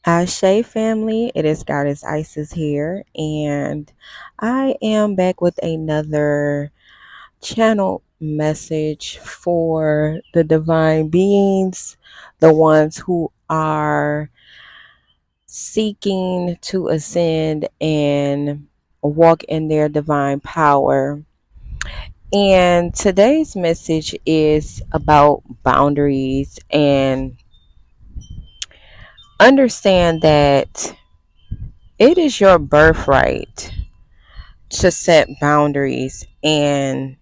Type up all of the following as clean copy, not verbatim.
Ashe family, it is Goddess Isis here, and I am back with another channel message for the divine beings, the ones who are seeking to ascend and walk in their divine power. And today's message is about boundaries and understand that it is your birthright to set boundaries, and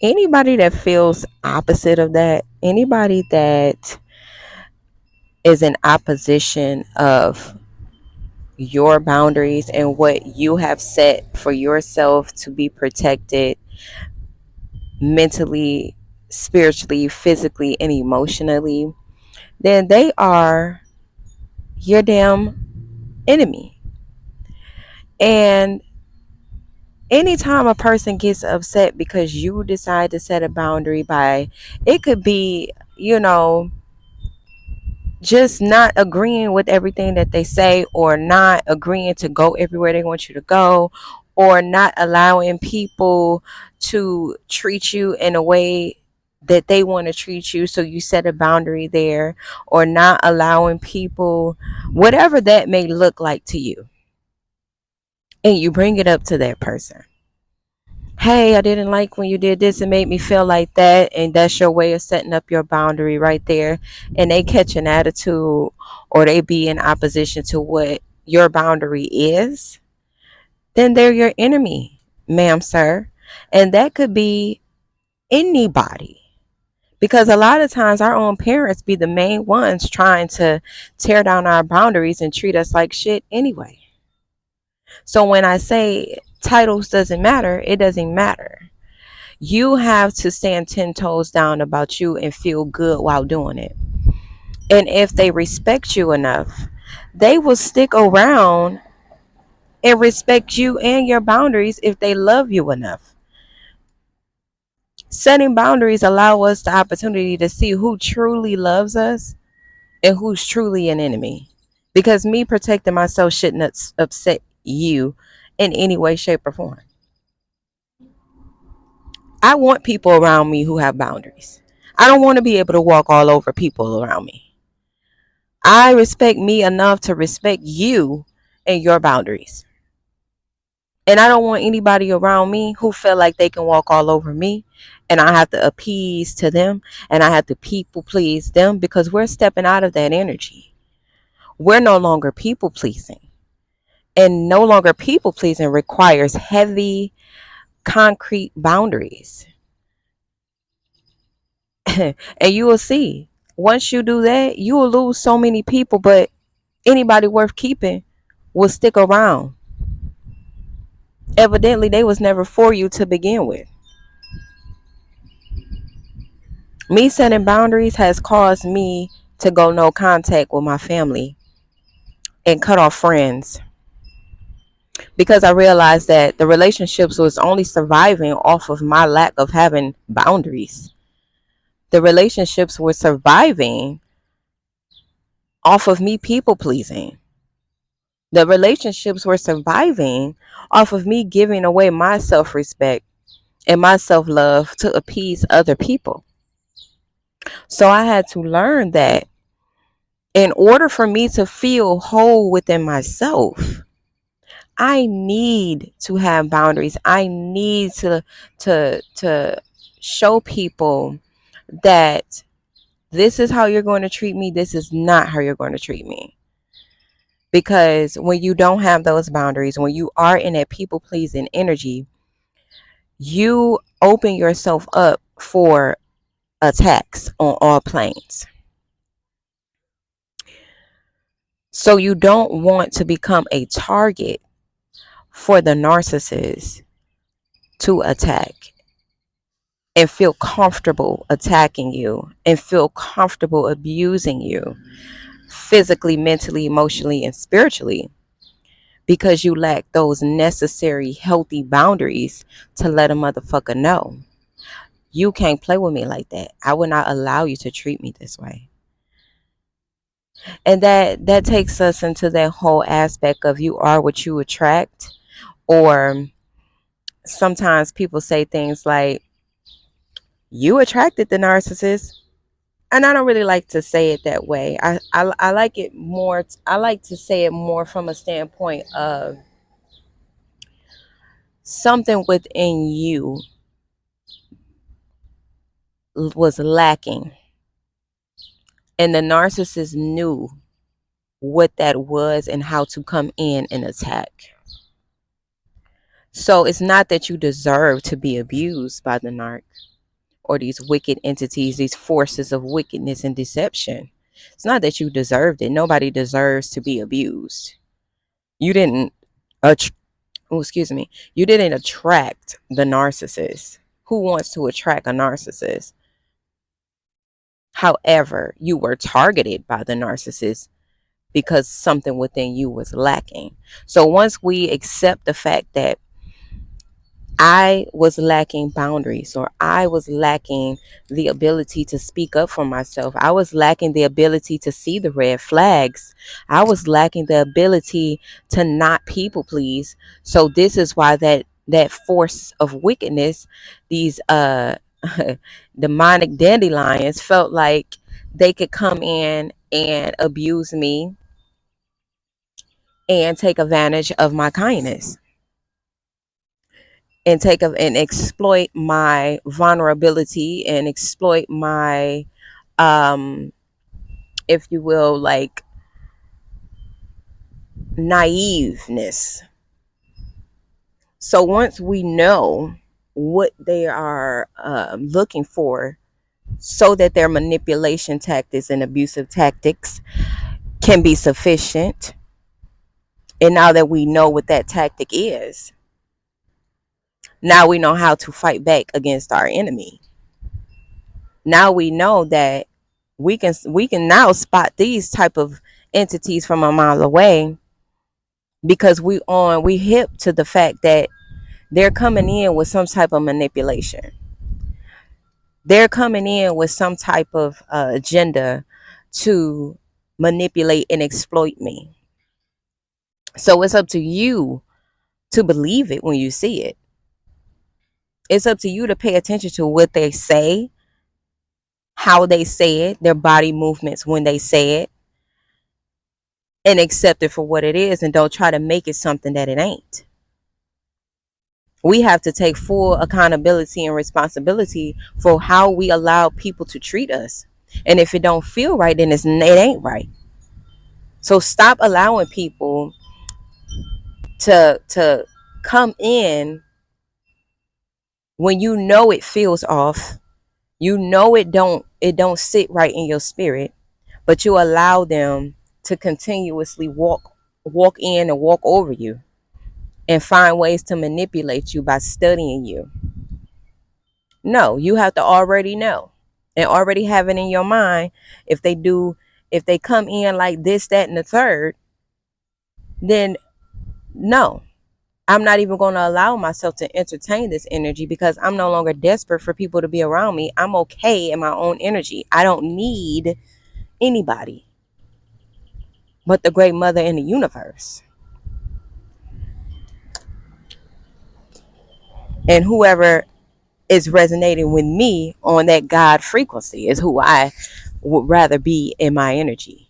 anybody that feels opposite of that, anybody that is in opposition of your boundaries and what you have set for yourself to be protected mentally, spiritually, physically, and emotionally, then they are your damn enemy. And anytime a person gets upset because you decide to set a boundary, by it could be, just not agreeing with everything that they say, or not agreeing to go everywhere they want you to go, or not allowing people to treat you in a way that they want to treat you, so you set a boundary there, or not allowing people, whatever that may look like to you, and you bring it up to that person. Hey, I didn't like when you did this. It made me feel like that. And that's your way of setting up your boundary right there. And they catch an attitude, or they be in opposition to what your boundary is. Then they're your enemy, ma'am, sir. And that could be anybody. Because a lot of times our own parents be the main ones trying to tear down our boundaries and treat us like shit anyway. So when I say titles doesn't matter, it doesn't matter. You have to stand 10 toes down about you and feel good while doing it. And if they respect you enough, they will stick around and respect you and your boundaries if they love you enough. Setting boundaries allow us the opportunity to see who truly loves us and who's truly an enemy. Because me protecting myself shouldn't upset you in any way, shape, or form. I want people around me who have boundaries. I don't want to be able to walk all over people around me. I respect me enough to respect you and your boundaries. And I don't want anybody around me who feel like they can walk all over me, and I have to appease to them, and I have to people please them, because we're stepping out of that energy. We're no longer people pleasing. And no longer people pleasing requires heavy concrete boundaries. And you will see, once you do that, you will lose so many people, but anybody worth keeping will stick around. Evidently, they was never for you to begin with. Me setting boundaries has caused me to go no contact with my family and cut off friends, because I realized that the relationships was only surviving off of my lack of having boundaries. The relationships were surviving off of me people pleasing. The relationships were surviving off of me giving away my self respect and my self love to appease other people. So I had to learn that in order for me to feel whole within myself, I need to have boundaries. I need to show people that this is how you're going to treat me. This is not how you're going to treat me. Because when you don't have those boundaries, when you are in that people pleasing energy, you open yourself up for attacks on all planes. So you don't want to become a target for the narcissist to attack and feel comfortable attacking you and feel comfortable abusing you physically, mentally, emotionally, and spiritually, because you lack those necessary healthy boundaries to let a motherfucker know you can't play with me like that. I will not allow you to treat me this way. And that takes us into that whole aspect of you are what you attract. Or sometimes people say things like, you attracted the narcissist. And I don't really like to say it that way. I like it more. I like to say it more from a standpoint of something within you was lacking. And the narcissist knew what that was and how to come in and attack. So it's not that you deserve to be abused by the narc or these wicked entities, these forces of wickedness and deception. It's not that you deserved it. Nobody deserves to be abused. You didn't, oh, excuse me, you didn't attract the narcissist. Who wants to attract a narcissist? However, you were targeted by the narcissist because something within you was lacking. So once we accept the fact that I was lacking boundaries, or I was lacking the ability to speak up for myself, I was lacking the ability to see the red flags, I was lacking the ability to not people please. So this is why that force of wickedness, these demonic dandelions, felt like they could come in and abuse me and take advantage of my kindness and and exploit my vulnerability and exploit my um if you will, like, naiveness. So once we know what they are looking for, so that their manipulation tactics and abusive tactics can be sufficient, and now that we know what that tactic is, now we know how to fight back against our enemy. Now we know that we can now spot these type of entities from a mile away, because we hip to the fact that they're coming in with some type of manipulation. They're coming in with some type of agenda to manipulate and exploit me. So it's up to you to believe it when you see it. It's up to you to pay attention to what they say, how they say it, their body movements when they say it, and accept it for what it is, and don't try to make it something that it ain't. We have to take full accountability and responsibility for how we allow people to treat us. And if it don't feel right, then it ain't right. So stop allowing people to come in when you know it feels off. You know it don't sit right in your spirit, but you allow them to continuously walk in and walk over you and find ways to manipulate you by studying you. No, you have to already know and already have it in your mind. If they come in like this, that, and the third, then no, I'm not even going to allow myself to entertain this energy, because I'm no longer desperate for people to be around me. I'm okay in my own energy. I don't need anybody but the great mother in the universe. And whoever is resonating with me on that God frequency is who I would rather be in my energy.